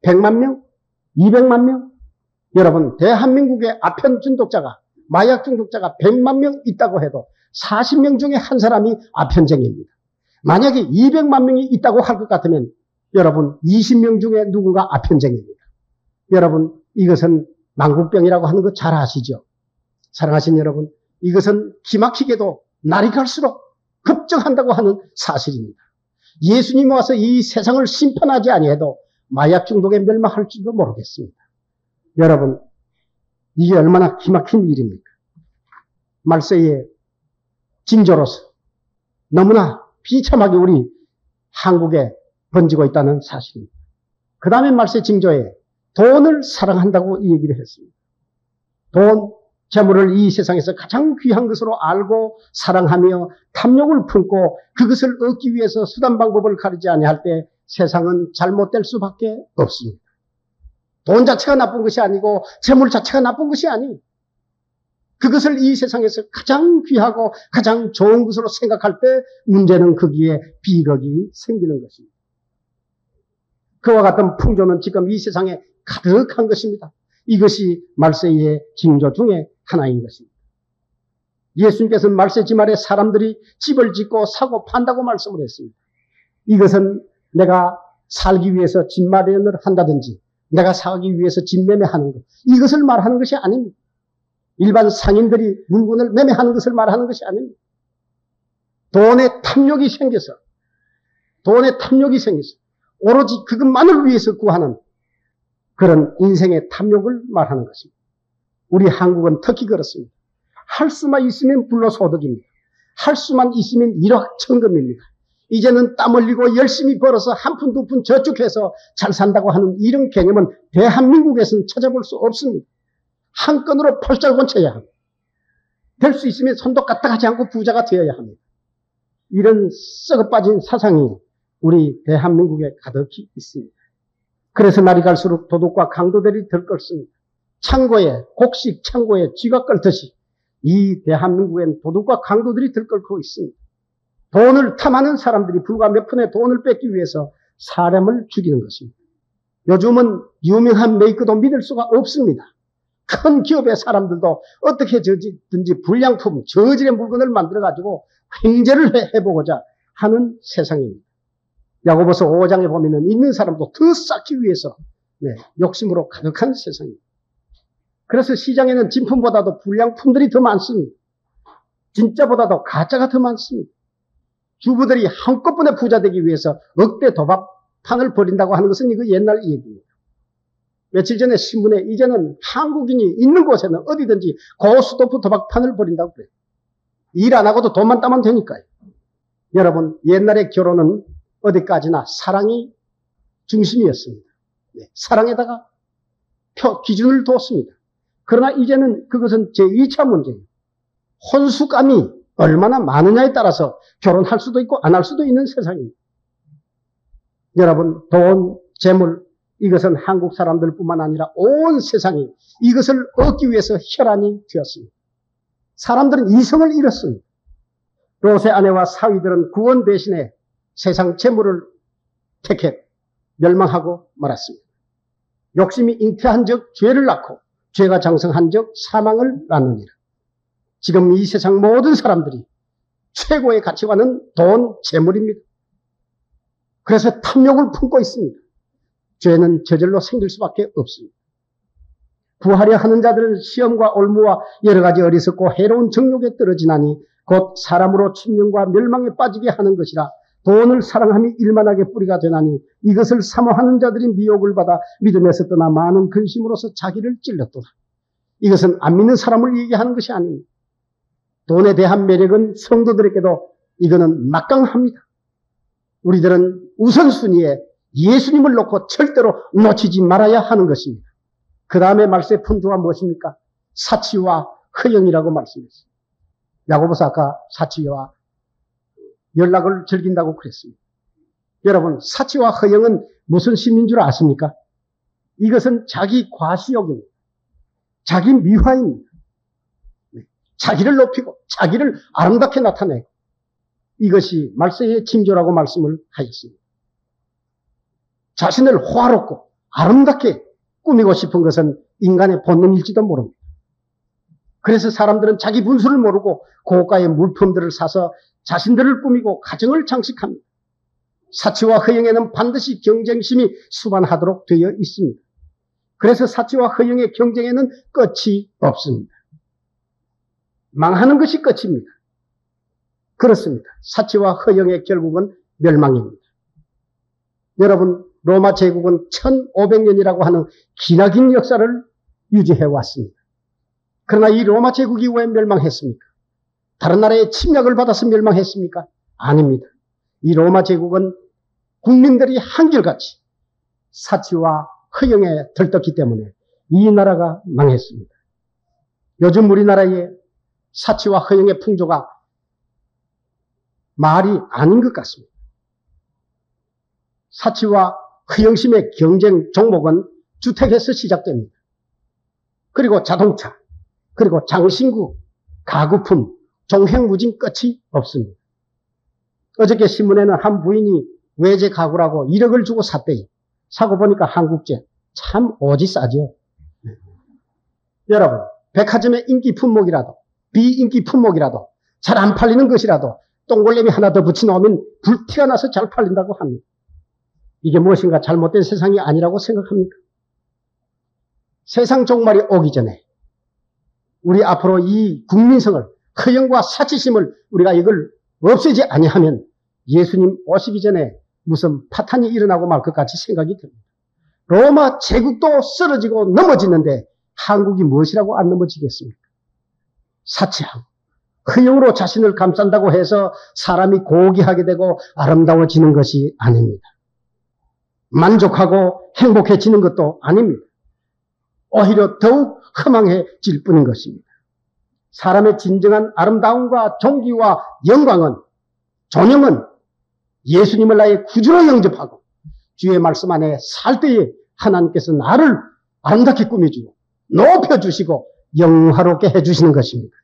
100만 명? 200만 명? 여러분, 대한민국의 아편 중독자가, 마약 중독자가 100만 명 있다고 해도 40명 중에 한 사람이 아편쟁이입니다. 만약에 200만 명이 있다고 할 것 같으면 여러분 20명 중에 누군가 아편쟁이입니다. 여러분, 이것은 망국병이라고 하는 거 잘 아시죠? 사랑하신 여러분, 이것은 기막히게도 날이 갈수록 급증한다고 하는 사실입니다. 예수님이 와서 이 세상을 심판하지 아니해도 마약 중독에 멸망할지도 모르겠습니다. 여러분, 이게 얼마나 기막힌 일입니까? 말세의 징조로서 너무나 비참하게 우리 한국에 번지고 있다는 사실입니다. 그 다음에 말세 징조에 돈을 사랑한다고 이 얘기를 했습니다. 돈, 재물을 이 세상에서 가장 귀한 것으로 알고 사랑하며 탐욕을 품고 그것을 얻기 위해서 수단 방법을 가리지 아니할 때 세상은 잘못될 수밖에 없습니다. 돈 자체가 나쁜 것이 아니고 재물 자체가 나쁜 것이 아니, 그것을 이 세상에서 가장 귀하고 가장 좋은 것으로 생각할 때 문제는 거기에 비극이 생기는 것입니다. 그와 같은 풍조는 지금 이 세상에 가득한 것입니다. 이것이 말세의 징조 중에 하나인 것입니다. 예수님께서는 말세 지말에 사람들이 집을 짓고 사고 판다고 말씀을 했습니다. 이것은 내가 살기 위해서 집 마련을 한다든지 내가 사기 위해서 집 매매하는 것, 이것을 말하는 것이 아닙니다. 일반 상인들이 물건을 매매하는 것을 말하는 것이 아닙니다. 돈의 탐욕이 생겨서 오로지 그것만을 위해서 구하는 그런 인생의 탐욕을 말하는 것입니다. 우리 한국은 특히 그렇습니다. 할 수만 있으면 불로소득입니다. 할 수만 있으면 1억 천금입니다. 이제는 땀 흘리고 열심히 벌어서 한 푼 두 푼 저축해서 잘 산다고 하는 이런 개념은 대한민국에서는 찾아볼 수 없습니다. 한 건으로 펄짝 얹혀야 합니다. 될 수 있으면 손도 까딱하지 않고 부자가 되어야 합니다. 이런 썩어빠진 사상이 우리 대한민국에 가득히 있습니다. 그래서 날이 갈수록 도둑과 강도들이 들끓습니다. 곡식 창고에 쥐가 끓듯이 이 대한민국엔 도둑과 강도들이 들끓고 있습니다. 돈을 탐하는 사람들이 불과 몇 푼의 돈을 뺏기 위해서 사람을 죽이는 것입니다. 요즘은 유명한 메이커도 믿을 수가 없습니다. 큰 기업의 사람들도 어떻게 든지 불량품, 저질의 물건을 만들어가지고 횡재를 해보고자 하는 세상입니다. 야고보서 5장에 보면은 있는 사람도 더 쌓기 위해서 욕심으로 가득한 세상입니다. 그래서 시장에는 진품보다도 불량품들이 더 많습니다. 진짜보다도 가짜가 더 많습니다. 주부들이 한꺼번에 부자 되기 위해서 억대 도박판을 벌인다고 하는 것은 이거 옛날 얘기입니다. 며칠 전에 신문에 이제는 한국인이 있는 곳에는 어디든지 고스톱 도박판을 벌인다고 그래요. 일 안 하고도 돈만 따면 되니까요. 여러분, 옛날의 결혼은 어디까지나 사랑이 중심이었습니다. 사랑에다가 기준을 뒀습니다. 그러나 이제는 그것은 제2차 문제예요. 혼수감이 얼마나 많으냐에 따라서 결혼할 수도 있고 안 할 수도 있는 세상입니다. 여러분, 돈, 재물, 이것은 한국 사람들뿐만 아니라 온 세상이 이것을 얻기 위해서 혈안이 되었습니다. 사람들은 이성을 잃었습니다. 롯의 아내와 사위들은 구원 대신에 세상 재물을 택해 멸망하고 말았습니다. 욕심이 잉태한 적 죄를 낳고 죄가 장성한 적 사망을 낳느니라. 지금 이 세상 모든 사람들이 최고의 가치관은 돈, 재물입니다. 그래서 탐욕을 품고 있습니다. 죄는 저절로 생길 수밖에 없습니다. 구하려 하는 자들은 시험과 올무와 여러 가지 어리석고 해로운 정욕에 떨어지나니 곧 사람으로 침륜과 멸망에 빠지게 하는 것이라. 돈을 사랑함이 일만하게 뿌리가 되나니 이것을 사모하는 자들이 미혹을 받아 믿음에서 떠나 많은 근심으로서 자기를 찔렀도다. 이것은 안 믿는 사람을 얘기하는 것이 아닙니다. 돈에 대한 매력은 성도들에게도 이거는 막강합니다. 우리들은 우선순위에 예수님을 놓고 절대로 놓치지 말아야 하는 것입니다. 그 다음에 말세의 풍조가 무엇입니까? 사치와 허영이라고 말씀했어요. 야고보서 아까 사치와 연락을 즐긴다고 그랬습니다. 여러분, 사치와 허영은 무슨 심리인 줄 아십니까? 이것은 자기 과시욕입니다. 자기 미화입니다. 자기를 높이고 자기를 아름답게 나타내고, 이것이 말세의 징조라고 말씀을 하였습니다. 자신을 호화롭고 아름답게 꾸미고 싶은 것은 인간의 본능일지도 모릅니다. 그래서 사람들은 자기 분수를 모르고 고가의 물품들을 사서 자신들을 꾸미고 가정을 장식합니다. 사치와 허영에는 반드시 경쟁심이 수반하도록 되어 있습니다. 그래서 사치와 허영의 경쟁에는 끝이 없습니다. 망하는 것이 끝입니다. 그렇습니다. 사치와 허영의 결국은 멸망입니다. 여러분, 로마 제국은 1500년이라고 하는 기나긴 역사를 유지해 왔습니다. 그러나 이 로마 제국이 왜 멸망했습니까? 다른 나라의 침략을 받아서 멸망했습니까? 아닙니다. 이 로마 제국은 국민들이 한결같이 사치와 허영에 들떴기 때문에 이 나라가 망했습니다. 요즘 우리나라의 사치와 허영의 풍조가 말이 아닌 것 같습니다. 사치와 허영심의 경쟁 종목은 주택에서 시작됩니다. 그리고 자동차, 그리고 장신구, 가구품, 종횡무진 끝이 없습니다. 어저께 신문에는 한 부인이 외제 가구라고 1억을 주고 샀대요. 사고 보니까 한국제. 참 오지 싸죠. 여러분, 백화점의 인기 품목이라도, 비인기 품목이라도, 잘 안 팔리는 것이라도 똥골렘이 하나 더 붙여놓으면 불티가 나서 잘 팔린다고 합니다. 이게 무엇인가 잘못된 세상이 아니라고 생각합니까? 세상 종말이 오기 전에 우리 앞으로 이 국민성을, 허영과 사치심을 우리가 이걸 없애지 아니하면 예수님 오시기 전에 무슨 파탄이 일어나고 말 것 같이 생각이 듭니다. 로마 제국도 쓰러지고 넘어지는데 한국이 무엇이라고 안 넘어지겠습니까? 사치하고 허영으로 자신을 감싼다고 해서 사람이 고귀하게 되고 아름다워지는 것이 아닙니다. 만족하고 행복해지는 것도 아닙니다. 오히려 더욱 허망해질 뿐인 것입니다. 사람의 진정한 아름다움과 존귀와 영광은, 존영은 예수님을 나의 구주로 영접하고 주의 말씀 안에 살 때에 하나님께서 나를 아름답게 꾸며주고 높여주시고 영화롭게 해주시는 것입니다.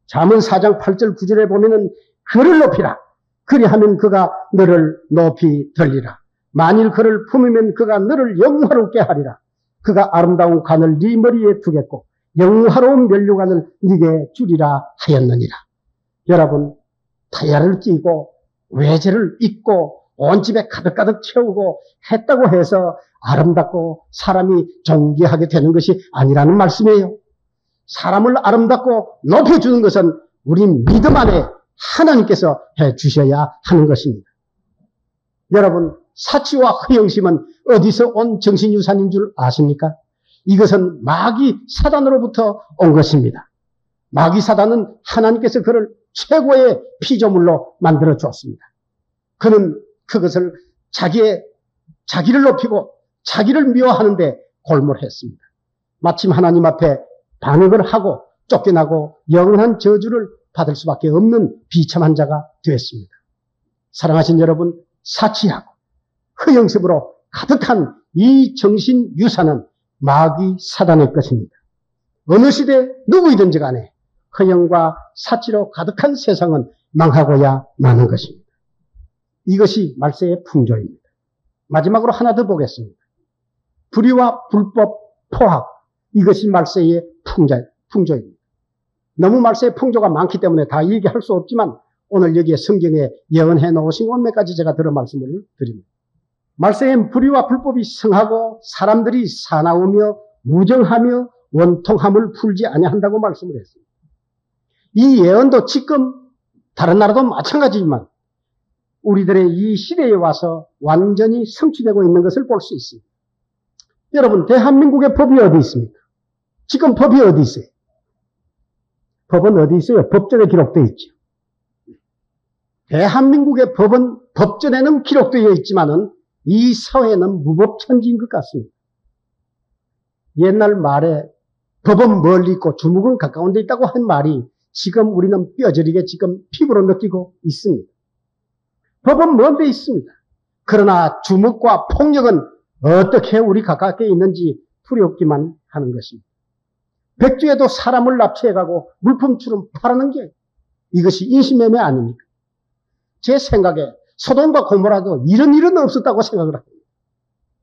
잠언 4장 8절 9절에 보면은 그를 높이라. 그리하면 그가 너를 높이 들리라. 만일 그를 품으면 그가 너를 영화롭게 하리라. 그가 아름다운 관을 네 머리에 두겠고 영화로운 면류관을 네게 주리라 하였느니라. 여러분, 타야를 끼고 외제를 입고 온 집에 가득가득 채우고 했다고 해서 아름답고 사람이 존귀하게 되는 것이 아니라는 말씀이에요. 사람을 아름답고 높여주는 것은 우리 믿음 안에 하나님께서 해주셔야 하는 것입니다. 여러분, 사치와 허영심은 어디서 온 정신유산인 줄 아십니까? 이것은 마귀 사단으로부터 온 것입니다. 마귀 사단은 하나님께서 그를 최고의 피조물로 만들어 주었습니다. 그는 그것을 자기를 높이고 자기를 미워하는데 골몰했습니다. 마침 하나님 앞에 반역을 하고 쫓겨나고 영원한 저주를 받을 수밖에 없는 비참한 자가 되었습니다. 사랑하신 여러분, 사치하고 허영심으로 가득한 이 정신유산은 마귀 사단의 것입니다. 어느 시대 누구이든지 간에 허영과 사치로 가득한 세상은 망하고야 마는 것입니다. 이것이 말세의 풍조입니다. 마지막으로 하나 더 보겠습니다. 불의와 불법, 포악, 이것이 말세의 풍조입니다. 너무 말세의 풍조가 많기 때문에 다 얘기할 수 없지만 오늘 여기에 성경에 예언해 놓으신 몇 가지 제가 들어 말씀을 드립니다. 말세엔 불의와 불법이 성하고 사람들이 사나우며 무정하며 원통함을 풀지 아니한다고 말씀을 했습니다. 이 예언도 지금 다른 나라도 마찬가지지만 우리들의 이 시대에 와서 완전히 성취되고 있는 것을 볼 수 있습니다. 여러분, 대한민국의 법이 어디 있습니까? 지금 법이 어디 있어요? 법은 어디 있어요? 법전에 기록되어 있죠. 대한민국의 법은 법전에는 기록되어 있지만은 이 사회는 무법천지인 것 같습니다. 옛날 말에 법은 멀리 있고 주묵은 가까운 데 있다고 한 말이 지금 우리는 뼈저리게 지금 피부로 느끼고 있습니다. 법은 먼 데 있습니다. 그러나 주묵과 폭력은 어떻게 우리 가깝게 있는지 두렵기만 하는 것입니다. 백주에도 사람을 납치해가고 물품처럼 팔아는 게 이것이 인신매매 아닙니까? 제 생각에 소돔과 고모라도 이런 일은 없었다고 생각을 합니다.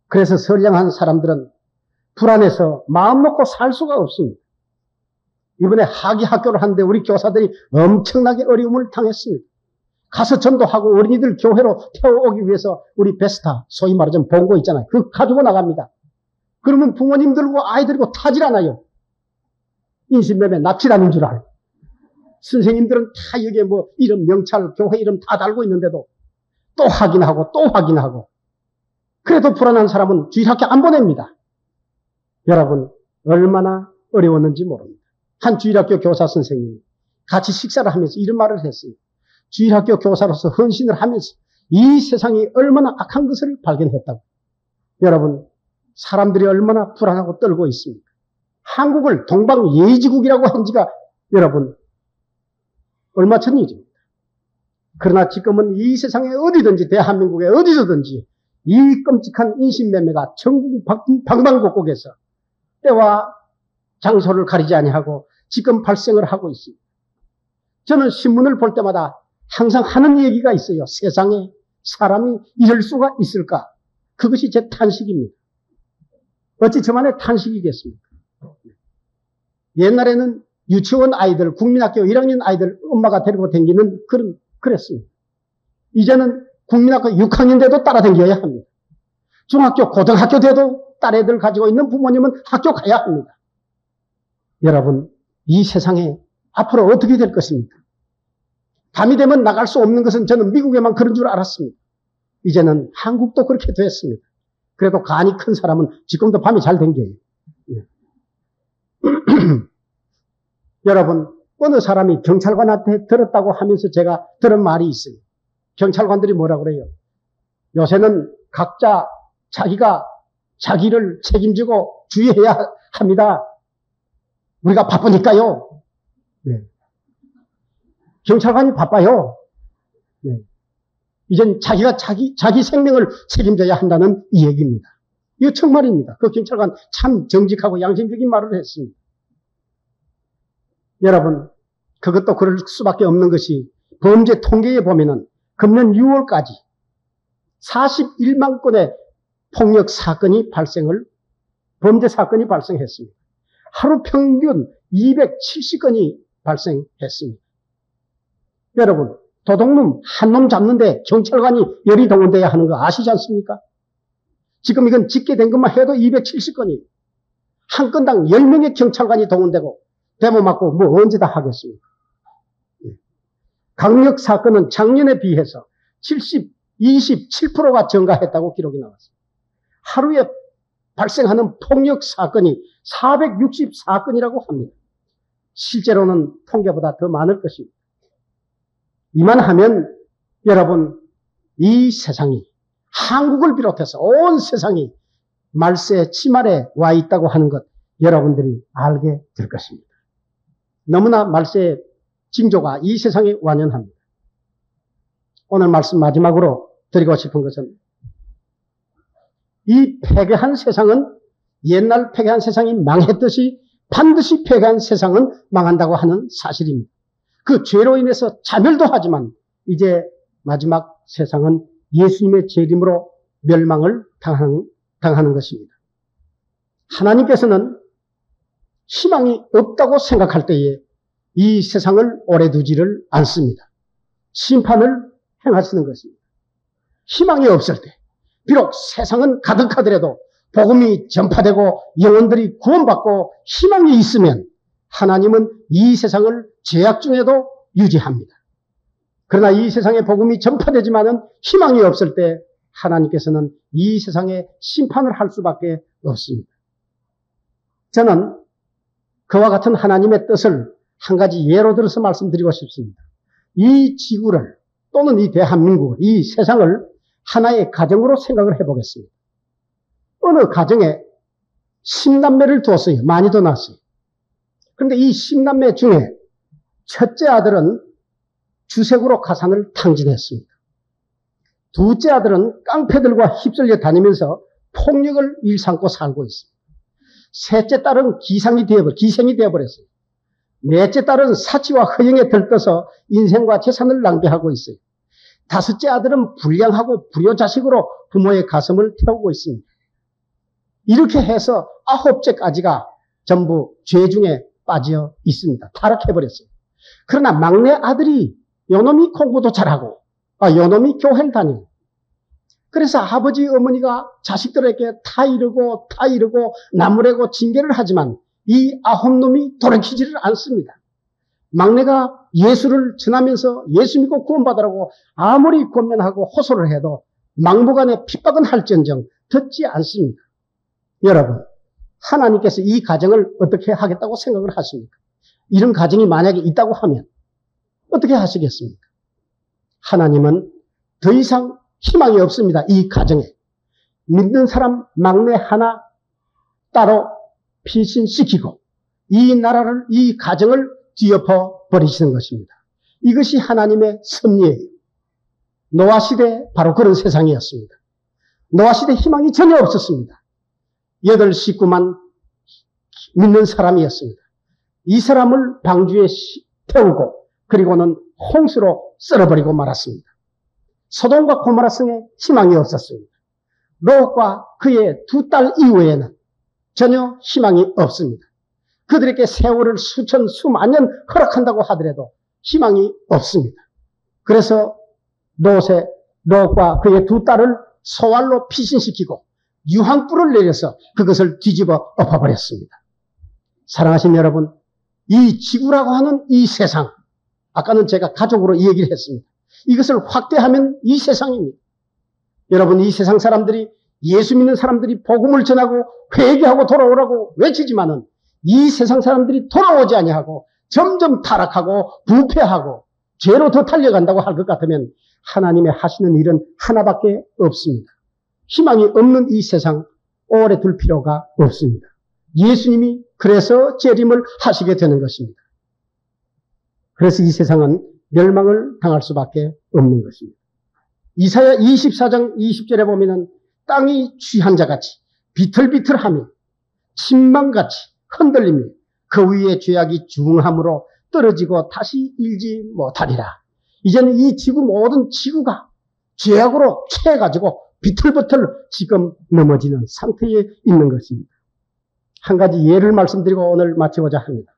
그래서 선량한 사람들은 불안해서 마음 놓고 살 수가 없습니다. 이번에 하기 학교를 하는데 우리 교사들이 엄청나게 어려움을 당했습니다. 가서 전도하고 어린이들 교회로 태워오기 위해서 우리 베스타, 소위 말하자면 본고 있잖아요. 그거 가지고 나갑니다. 그러면 부모님들과 아이들과 타질 않아요. 인신매매 납치라는 줄 알고. 선생님들은 다 여기에 뭐 이름, 명찰, 교회 이름 다 달고 있는데도 또 확인하고 또 확인하고. 그래도 불안한 사람은 주일학교 안 보냅니다. 여러분 얼마나 어려웠는지 모릅니다. 한 주일학교 교사 선생님이 같이 식사를 하면서 이런 말을 했어요. 주일학교 교사로서 헌신을 하면서 이 세상이 얼마나 악한 것을 발견했다고. 여러분 사람들이 얼마나 불안하고 떨고 있습니까? 한국을 동방예의지국이라고 한 지가 여러분 얼마 전 일입니다. 그러나 지금은 이 세상에 어디든지 대한민국에 어디서든지 이 끔찍한 인신매매가 전국 방방곡곡에서 때와 장소를 가리지 아니하고 지금 발생을 하고 있습니다. 저는 신문을 볼 때마다 항상 하는 얘기가 있어요. 세상에 사람이 이럴 수가 있을까? 그것이 제 탄식입니다. 어찌 저만의 탄식이겠습니까? 옛날에는 유치원 아이들, 국민학교 1학년 아이들 엄마가 데리고 다니는 그랬습니다. 이제는 국민학교 6학년 돼도 따라다녀야 합니다. 중학교, 고등학교 돼도 딸애들 가지고 있는 부모님은 학교 가야 합니다. 여러분, 이 세상에 앞으로 어떻게 될 것입니까? 밤이 되면 나갈 수 없는 것은 저는 미국에만 그런 줄 알았습니다. 이제는 한국도 그렇게 됐습니다. 그래도 간이 큰 사람은 지금도 밤이 잘 댕겨요. 여러분, 어느 사람이 경찰관한테 들었다고 하면서 제가 들은 말이 있어요. 경찰관들이 뭐라 그래요? 요새는 각자 자기가 자기를 책임지고 주의해야 합니다. 우리가 바쁘니까요. 네. 경찰관이 바빠요. 네. 이젠 자기가 자기 생명을 책임져야 한다는 이 얘기입니다. 이거 정말입니다. 그 경찰관 참 정직하고 양심적인 말을 했습니다. 여러분, 그것도 그럴 수밖에 없는 것이 범죄 통계에 보면은 금년 6월까지 41만 건의 폭력 사건이 범죄 사건이 발생했습니다. 하루 평균 270건이 발생했습니다. 여러분, 도둑놈 한 놈 잡는데 경찰관이 열이 동원돼야 하는 거 아시지 않습니까? 지금 이건 집계된 것만 해도 270건이에요. 한 건당 10명의 경찰관이 동원되고 데모 맞고 뭐 언제 다 하겠습니까? 강력 사건은 작년에 비해서 27%가 증가했다고 기록이 나왔습니다. 하루에 발생하는 폭력 사건이 464건이라고 합니다. 실제로는 통계보다 더 많을 것입니다. 이만하면 여러분 이 세상이 한국을 비롯해서 온 세상이 말세 치말에 와 있다고 하는 것 여러분들이 알게 될 것입니다. 너무나 말세의 징조가 이 세상에 완연합니다. 오늘 말씀 마지막으로 드리고 싶은 것은 이 패괴한 세상은 옛날 패괴한 세상이 망했듯이 반드시 패괴한 세상은 망한다고 하는 사실입니다. 그 죄로 인해서 자멸도 하지만 이제 마지막 세상은 예수님의 재림으로 멸망을 당하는 것입니다. 하나님께서는 희망이 없다고 생각할 때에 이 세상을 오래 두지를 않습니다. 심판을 행하시는 것입니다. 희망이 없을 때, 비록 세상은 가득하더라도 복음이 전파되고 영혼들이 구원받고 희망이 있으면 하나님은 이 세상을 죄악 중에도 유지합니다. 그러나 이 세상에 복음이 전파되지만은 희망이 없을 때 하나님께서는 이 세상에 심판을 할 수밖에 없습니다. 저는 그와 같은 하나님의 뜻을 한 가지 예로 들어서 말씀드리고 싶습니다. 이 지구를 또는 이 대한민국을, 이 세상을 하나의 가정으로 생각을 해보겠습니다. 어느 가정에 10남매를 두었어요. 많이도 낳았어요. 그런데 이 10남매 중에 첫째 아들은 주색으로 가산을 탕진했습니다. 둘째 아들은 깡패들과 휩쓸려 다니면서 폭력을 일삼고 살고 있습니다. 셋째 딸은 기생이 되어버렸어요. 넷째 딸은 사치와 허영에 들떠서 인생과 재산을 낭비하고 있어요. 다섯째 아들은 불량하고 불효자식으로 부모의 가슴을 태우고 있습니다. 이렇게 해서 아홉째까지가 전부 죄 중에 빠져 있습니다. 타락해버렸어요. 그러나 막내 아들이 요놈이 공부도 잘하고 요놈이 교회를 다니고 그래서 아버지 어머니가 자식들에게 다 이르고 나무래고 징계를 하지만 이 아홉 놈이 돌이키지를 않습니다. 막내가 예수를 전하면서 예수 믿고 구원받으라고 아무리 권면하고 호소를 해도 막무가내 핍박은 할지언정 듣지 않습니다. 여러분, 하나님께서 이 가정을 어떻게 하겠다고 생각을 하십니까? 이런 가정이 만약에 있다고 하면 어떻게 하시겠습니까? 하나님은 더 이상 희망이 없습니다. 이 가정에. 믿는 사람 막내 하나 따로 피신시키고 이 나라를, 이 가정을 뒤엎어 버리시는 것입니다. 이것이 하나님의 섭리예요. 노아 시대 바로 그런 세상이었습니다. 노아 시대 희망이 전혀 없었습니다. 8 식구만 믿는 사람이었습니다. 이 사람을 방주에 태우고 그리고는 홍수로 썰어버리고 말았습니다. 소돔과 고모라 성에 희망이 없었습니다. 롯과 그의 2딸 이후에는 전혀 희망이 없습니다. 그들에게 세월을 수천 수만 년 허락한다고 하더라도 희망이 없습니다. 그래서 롯과 그의 2딸을 소활로 피신시키고 유황불을 내려서 그것을 뒤집어 엎어버렸습니다. 사랑하신 여러분, 이 지구라고 하는 이 세상, 아까는 제가 가족으로 이 얘기를 했습니다. 이것을 확대하면 이 세상입니다. 여러분, 이 세상 사람들이, 예수 믿는 사람들이 복음을 전하고 회개하고 돌아오라고 외치지만은 이 세상 사람들이 돌아오지 아니하고 점점 타락하고 부패하고 죄로 더 달려간다고 할 것 같으면 하나님의 하시는 일은 하나밖에 없습니다. 희망이 없는 이 세상 오래 둘 필요가 없습니다. 예수님이 그래서 재림을 하시게 되는 것입니다. 그래서 이 세상은 멸망을 당할 수밖에 없는 것입니다. 이사야 24장 20절에 보면은 땅이 취한 자같이 비틀비틀하며 침망같이 흔들리며 그 위에 죄악이 중함으로 떨어지고 다시 일지 못하리라. 이제는 이 지구 모든 지구가 죄악으로 채가지고 비틀비틀 지금 넘어지는 상태에 있는 것입니다. 한 가지 예를 말씀드리고 오늘 마치고자 합니다.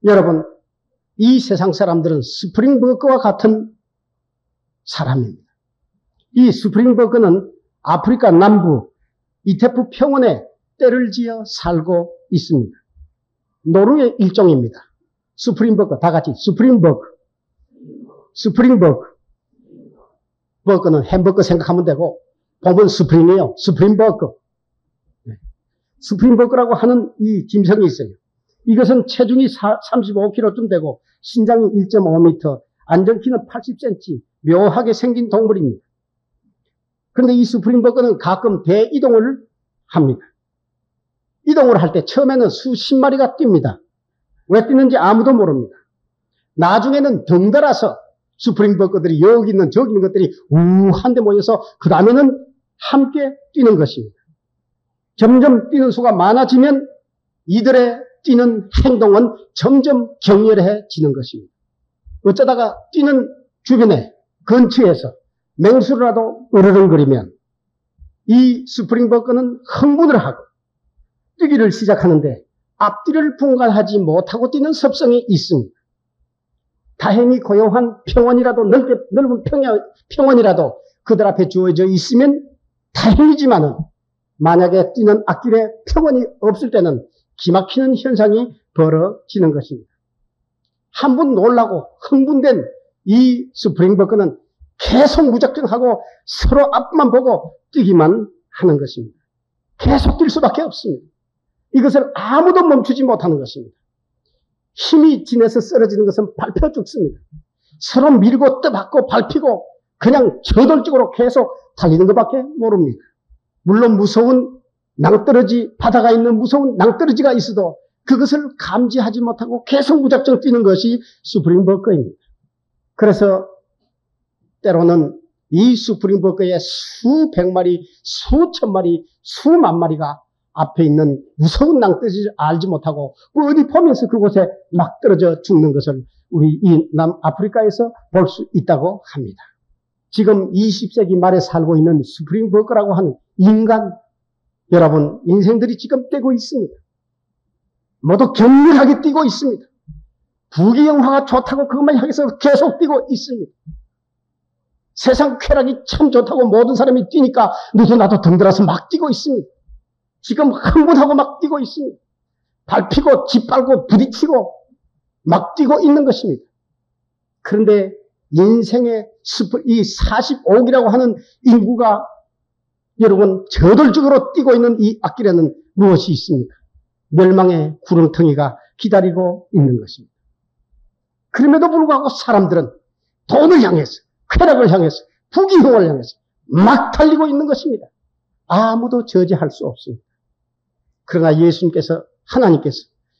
여러분, 이 세상 사람들은 스프링버그와 같은 사람입니다. 이 스프링버그는 아프리카 남부 이테프 평원에 떼를 지어 살고 있습니다. 노르웨이 일종입니다. 스프링버그, 다 같이 스프링버그. 버거는 햄버거 생각하면 되고 보면 스프링이에요. 스프링버그. 스프링버그라고 하는 이 짐승이 있어요. 이것은 체중이 35kg쯤 되고 신장이 1.5m, 안정키는 80cm, 묘하게 생긴 동물입니다. 그런데 이 스프링버그는 가끔 대이동을 합니다. 이동을 할 때 처음에는 수십 마리가 뜁니다. 왜 뛰는지 아무도 모릅니다. 나중에는 덩달아서 스프링버그들이 여기 있는 저기 있는 것들이 우한데 모여서 그 다음에는 함께 뛰는 것입니다. 점점 뛰는 수가 많아지면 이들의 뛰는 행동은 점점 격렬해지는 것입니다. 어쩌다가 뛰는 주변에 근처에서 맹수라도 으르렁거리면 이 스프링버그는 흥분을 하고 뛰기를 시작하는데 앞뒤를 분간하지 못하고 뛰는 습성이 있습니다. 다행히 고요한 평원이라도 넓은 평원이라도 그들 앞에 주어져 있으면 다행이지만은 만약에 뛰는 앞길에 평원이 없을 때는 기막히는 현상이 벌어지는 것입니다. 한번 놀라고 흥분된 이 스프링버그는 계속 무작정하고 서로 앞만 보고 뛰기만 하는 것입니다. 계속 뛸 수밖에 없습니다. 이것을 아무도 멈추지 못하는 것입니다. 힘이 진해서 쓰러지는 것은 밟혀 죽습니다. 서로 밀고 떠받고 밟히고 그냥 저돌적으로 계속 달리는 것밖에 모릅니다. 물론 무서운 낭떠러지, 바다가 있는 무서운 낭떠러지가 있어도 그것을 감지하지 못하고 계속 무작정 뛰는 것이 스프링버커입니다. 그래서 때로는 이 스프링버커의 수백 마리, 수천 마리, 수만 마리가 앞에 있는 무서운 낭떠러지를 알지 못하고 어디 보면서 그곳에 막 떨어져 죽는 것을 우리 이 남아프리카에서 볼 수 있다고 합니다. 지금 20세기 말에 살고 있는 스프링버커라고 하는 인간, 여러분 인생들이 지금 뛰고 있습니다. 모두 격렬하게 뛰고 있습니다. 부귀영화가 좋다고 그것만 향해서 계속 뛰고 있습니다. 세상 쾌락이 참 좋다고 모든 사람이 뛰니까 너도 나도 덩들어서 막 뛰고 있습니다. 지금 흥분하고 막 뛰고 있습니다. 밟히고 짓밟고 부딪히고 막 뛰고 있는 것입니다. 그런데 인생의 이 45억이라고 하는 인구가 여러분 저돌적으로 뛰고 있는 이 앞길에는 무엇이 있습니까? 멸망의 구렁텅이가 기다리고 있는 것입니다. 그럼에도 불구하고 사람들은 돈을 향해서, 쾌락을 향해서, 부귀영화를 향해서 막 달리고 있는 것입니다. 아무도 저지할 수 없습니다. 그러나 예수님께서, 하나님께서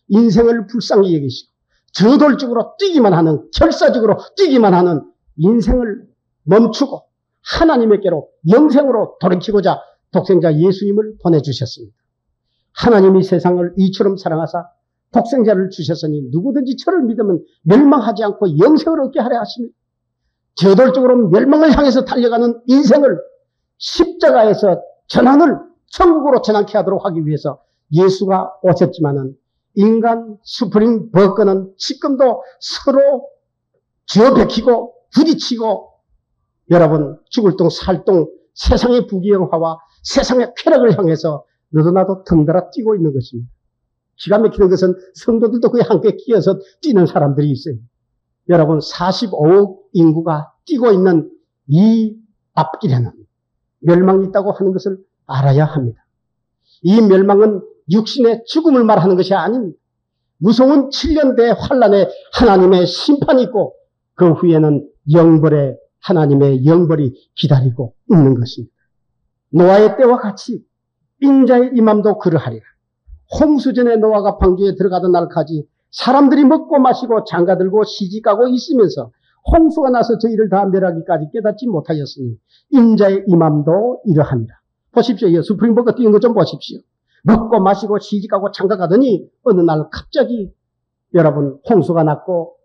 인생을 불쌍히 여기시고 저돌적으로 뛰기만 하는, 결사적으로 뛰기만 하는 인생을 멈추고 하나님에게로 영생으로 돌이키고자 독생자 예수님을 보내주셨습니다. 하나님이 세상을 이처럼 사랑하사 독생자를 주셨으니 누구든지 저를 믿으면 멸망하지 않고 영생을 얻게 하려 하십니다. 저돌적으로 멸망을 향해서 달려가는 인생을 십자가에서 전환을 천국으로 전환케 하도록 하기 위해서 예수가 오셨지만은 인간 스프링버커는 지금도 서로 쥐어박히고 부딪히고 여러분 죽을 똥 살 똥 세상의 부귀영화와 세상의 쾌락을 향해서 너도 나도 덩달아 뛰고 있는 것입니다. 기가 막히는 것은 성도들도 그에 함께 끼어서 뛰는 사람들이 있어요. 여러분 45억 인구가 뛰고 있는 이 앞길에는 멸망이 있다고 하는 것을 알아야 합니다. 이 멸망은 육신의 죽음을 말하는 것이 아닙니다. 무서운 7년대 환란에 하나님의 심판이 있고 그 후에는 영벌에 하나님의 영벌이 기다리고 있는 것입니다. 노아의 때와 같이 인자의 임함도 그러하리라. 홍수전에 노아가 방주에 들어가던 날까지 사람들이 먹고 마시고 장가들고 시집가고 있으면서 홍수가 나서 저희를 다 멸하기까지 깨닫지 못하였으니 인자의 임함도 이러하니라. 보십시오. 이 스프링버커 뛰는 것 좀 보십시오. 먹고 마시고 시집가고 장가가더니 어느 날 갑자기 여러분 홍수가 났고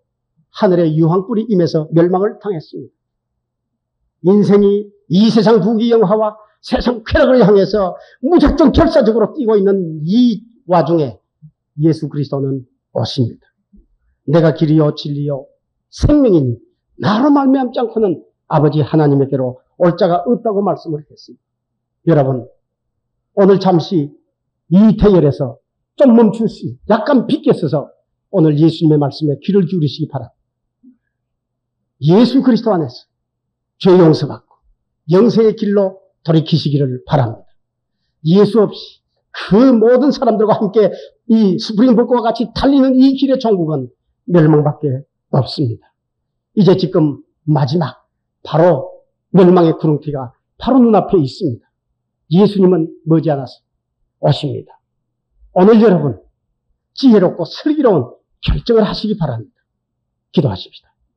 하늘에 유황불이 임해서 멸망을 당했습니다. 인생이 이 세상 부귀영화와 세상 쾌락을 향해서 무작정 결사적으로 뛰고 있는 이 와중에 예수 그리스도는 오십니다. 내가 길이요 진리요 생명이니 나로 말미암지 않고는 아버지 하나님에게로 올 자가 없다고 말씀을 했습니다. 여러분 오늘 잠시 이 대열에서 좀 멈출 수 약간 비껴서서 오늘 예수님의 말씀에 귀를 기울이시기 바랍니다. 예수 그리스도 안에서 죄 용서받고 영생의 길로 돌이키시기를 바랍니다. 예수 없이 그 모든 사람들과 함께 이 스프링버커와 같이 달리는 이 길의 종국은 멸망밖에 없습니다. 이제 지금 마지막 바로 멸망의 구렁텅이가 바로 눈앞에 있습니다. 예수님은 머지않아서 오십니다. 오늘 여러분 지혜롭고 슬기로운 결정을 하시기 바랍니다. 기도하십시다.